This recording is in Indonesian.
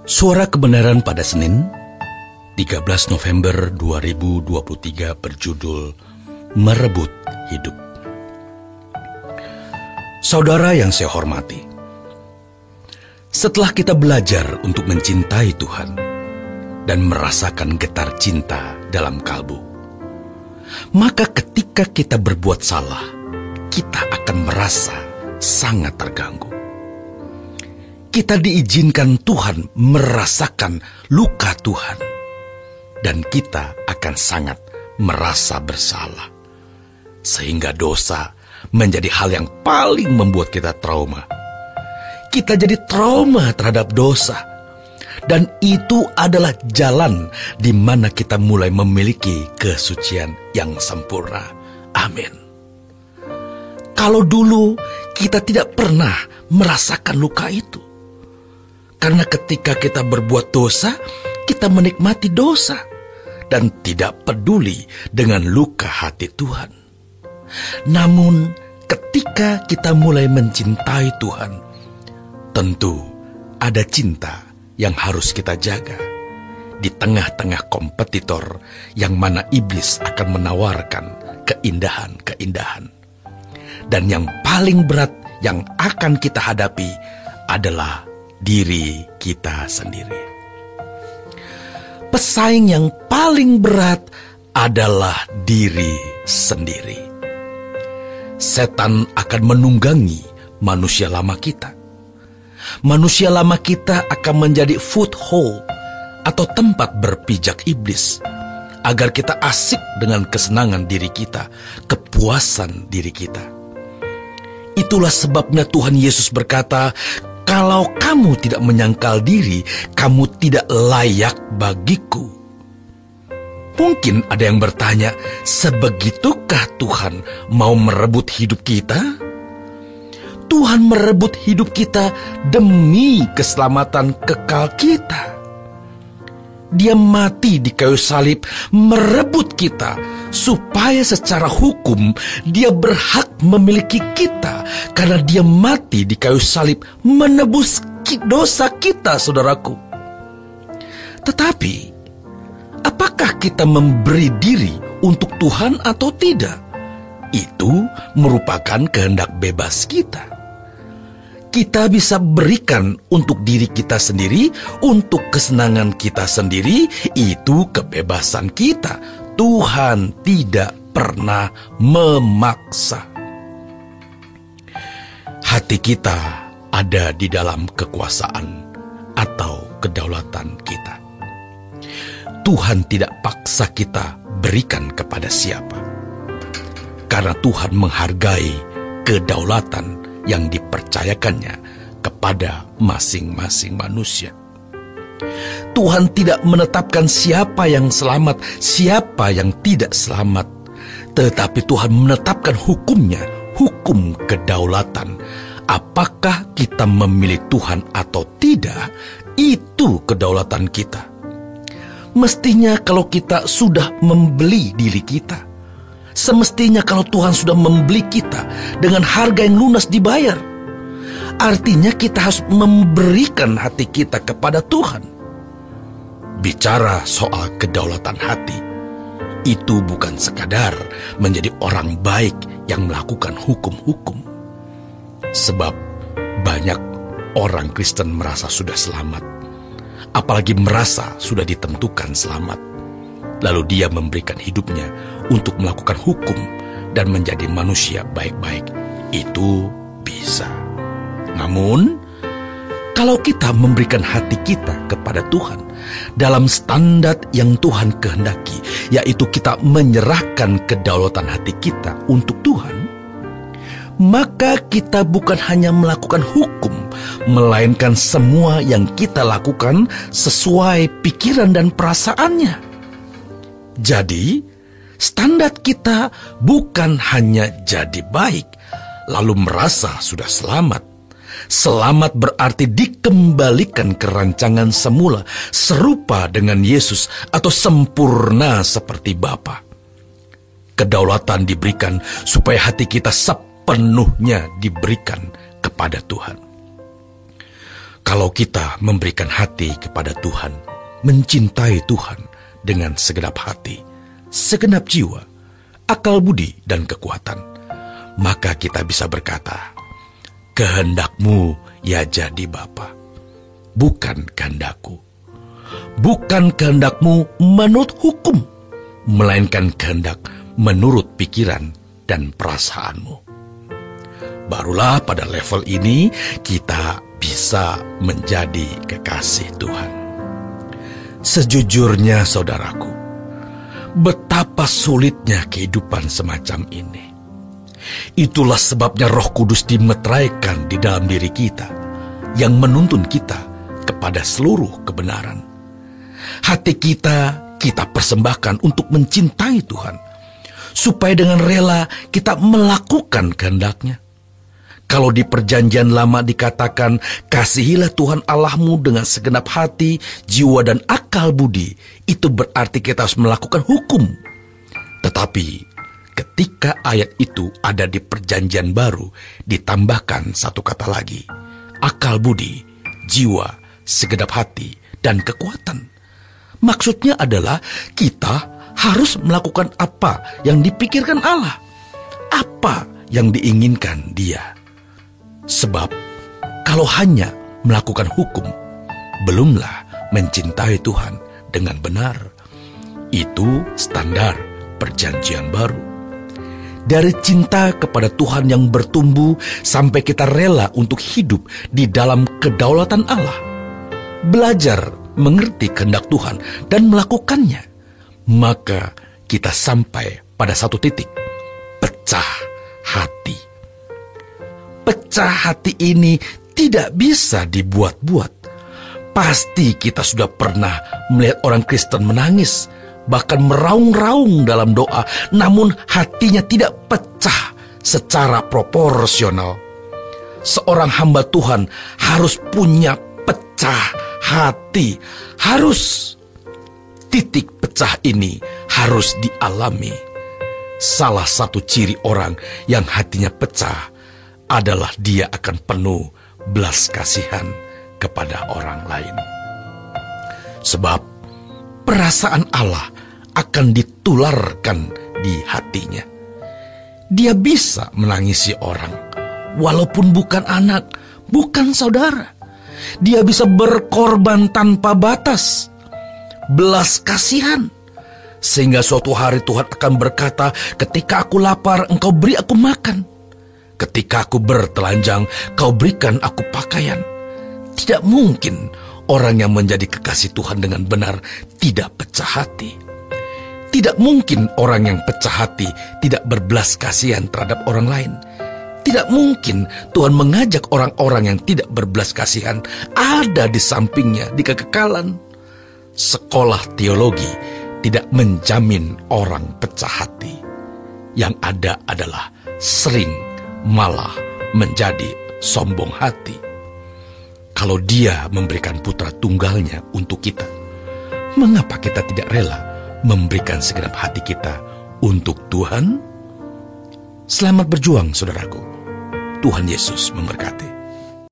Suara Kebenaran pada Senin, 13 November 2023 berjudul Merebut Hidup. Saudara yang saya hormati, setelah kita belajar untuk mencintai Tuhan dan merasakan getar cinta dalam kalbu, maka ketika kita berbuat salah, kita akan merasa sangat terganggu. Kita diizinkan Tuhan merasakan luka Tuhan, dan kita akan sangat merasa bersalah, sehingga dosa menjadi hal yang paling membuat kita trauma. Kita jadi trauma terhadap dosa, dan itu adalah jalan di mana kita mulai memiliki kesucian yang sempurna. Amin. Kalau dulu kita tidak pernah merasakan luka itu, karena ketika kita berbuat dosa, kita menikmati dosa dan tidak peduli dengan luka hati Tuhan. Namun, ketika kita mulai mencintai Tuhan, tentu ada cinta yang harus kita jaga di tengah-tengah kompetitor yang mana iblis akan menawarkan keindahan-keindahan. Dan yang paling berat yang akan kita hadapi adalah diri kita sendiri. Pesaing yang paling berat adalah diri sendiri. Setan akan menunggangi manusia lama kita. Manusia lama kita akan menjadi foothold atau tempat berpijak iblis, agar kita asik dengan kesenangan diri kita, kepuasan diri kita. Itulah sebabnya Tuhan Yesus berkata, "Kalau kamu tidak menyangkal diri, kamu tidak layak bagiku." Mungkin ada yang bertanya, sebegitukah Tuhan mau merebut hidup kita? Tuhan merebut hidup kita demi keselamatan kekal kita. Dia mati di kayu salib merebut kita, supaya secara hukum dia berhak memiliki kita, karena dia mati di kayu salib menebus dosa kita, saudaraku. Tetapi, apakah kita memberi diri untuk Tuhan atau tidak? Itu merupakan kehendak bebas kita. Kita bisa berikan untuk diri kita sendiri, untuk kesenangan kita sendiri, itu kebebasan kita. Tuhan tidak pernah memaksa. Hati kita ada di dalam kekuasaan atau kedaulatan kita. Tuhan tidak paksa kita berikan kepada siapa, karena Tuhan menghargai kedaulatan yang dipercayakannya kepada masing-masing manusia. Tuhan tidak menetapkan siapa yang selamat, siapa yang tidak selamat, tetapi Tuhan menetapkan hukumnya, hukum kedaulatan. Apakah kita memilih Tuhan atau tidak, itu kedaulatan kita. Mestinya kalau kita sudah membeli diri kita, semestinya kalau Tuhan sudah membeli kita dengan harga yang lunas dibayar, artinya kita harus memberikan hati kita kepada Tuhan. Bicara soal kedaulatan hati, itu bukan sekadar menjadi orang baik yang melakukan hukum-hukum. Sebab banyak orang Kristen merasa sudah selamat, apalagi merasa sudah ditentukan selamat. Lalu dia memberikan hidupnya untuk melakukan hukum dan menjadi manusia baik-baik. Itu bisa. Namun, kalau kita memberikan hati kita kepada Tuhan dalam standar yang Tuhan kehendaki, yaitu kita menyerahkan kedaulatan hati kita untuk Tuhan, maka kita bukan hanya melakukan hukum, melainkan semua yang kita lakukan sesuai pikiran dan perasaannya. Jadi, standar kita bukan hanya jadi baik, lalu merasa sudah selamat. Selamat berarti dikembalikan ke rancangan semula, serupa dengan Yesus atau sempurna seperti Bapa. Kedaulatan diberikan supaya hati kita sepenuhnya diberikan kepada Tuhan. Kalau kita memberikan hati kepada Tuhan, mencintai Tuhan dengan segenap hati, segenap jiwa, akal budi dan kekuatan, maka kita bisa berkata, kehendak-Mu ya jadi Bapa, bukan kehendak-Ku. Bukan kehendak-Mu menurut hukum, melainkan kehendak menurut pikiran dan perasaan-Mu. Barulah pada level ini kita bisa menjadi kekasih Tuhan. Sejujurnya saudaraku, betapa sulitnya kehidupan semacam ini. Itulah sebabnya Roh Kudus dimeteraikan di dalam diri kita, yang menuntun kita kepada seluruh kebenaran. Hati kita persembahkan untuk mencintai Tuhan, supaya dengan rela kita melakukan kehendak-Nya. Kalau di perjanjian lama dikatakan, kasihilah Tuhan Allahmu dengan segenap hati, jiwa dan akal budi, itu berarti kita harus melakukan hukum. Tetapi ketika ayat itu ada di perjanjian baru, ditambahkan satu kata lagi, akal budi, jiwa, segenap hati, dan kekuatan. Maksudnya adalah kita harus melakukan apa yang dipikirkan Allah, apa yang diinginkan Dia. Sebab kalau hanya melakukan hukum, belumlah mencintai Tuhan dengan benar. Itu standar perjanjian baru. Dari cinta kepada Tuhan yang bertumbuh sampai kita rela untuk hidup di dalam kedaulatan Allah, belajar mengerti kehendak Tuhan dan melakukannya, maka kita sampai pada satu titik, pecah hati. Pecah hati ini tidak bisa dibuat-buat. Pasti kita sudah pernah melihat orang Kristen menangis, bahkan meraung-raung dalam doa, namun hatinya tidak pecah secara proporsional. Seorang hamba Tuhan harus punya pecah hati. Harus. Titik pecah ini harus dialami. Salah satu ciri orang yang hatinya pecah adalah dia akan penuh belas kasihan kepada orang lain. Sebab perasaan Allah akan ditularkan di hatinya. Dia bisa menangisi orang, walaupun bukan anak, bukan saudara. Dia bisa berkorban tanpa batas, belas kasihan. Sehingga suatu hari Tuhan akan berkata, ketika aku lapar, engkau beri aku makan. Ketika aku bertelanjang, kau berikan aku pakaian. Tidak mungkin orang yang menjadi kekasih Tuhan dengan benar tidak pecah hati. Tidak mungkin orang yang pecah hati tidak berbelas kasihan terhadap orang lain. Tidak mungkin Tuhan mengajak orang-orang yang tidak berbelas kasihan ada di sampingnya di kekekalan. Sekolah teologi tidak menjamin orang pecah hati. Yang ada adalah sering malah menjadi sombong hati. Kalau Dia memberikan putra tunggalnya untuk kita, mengapa kita tidak rela memberikan segenap hati kita untuk Tuhan? Selamat berjuang, saudaraku. Tuhan Yesus memberkati.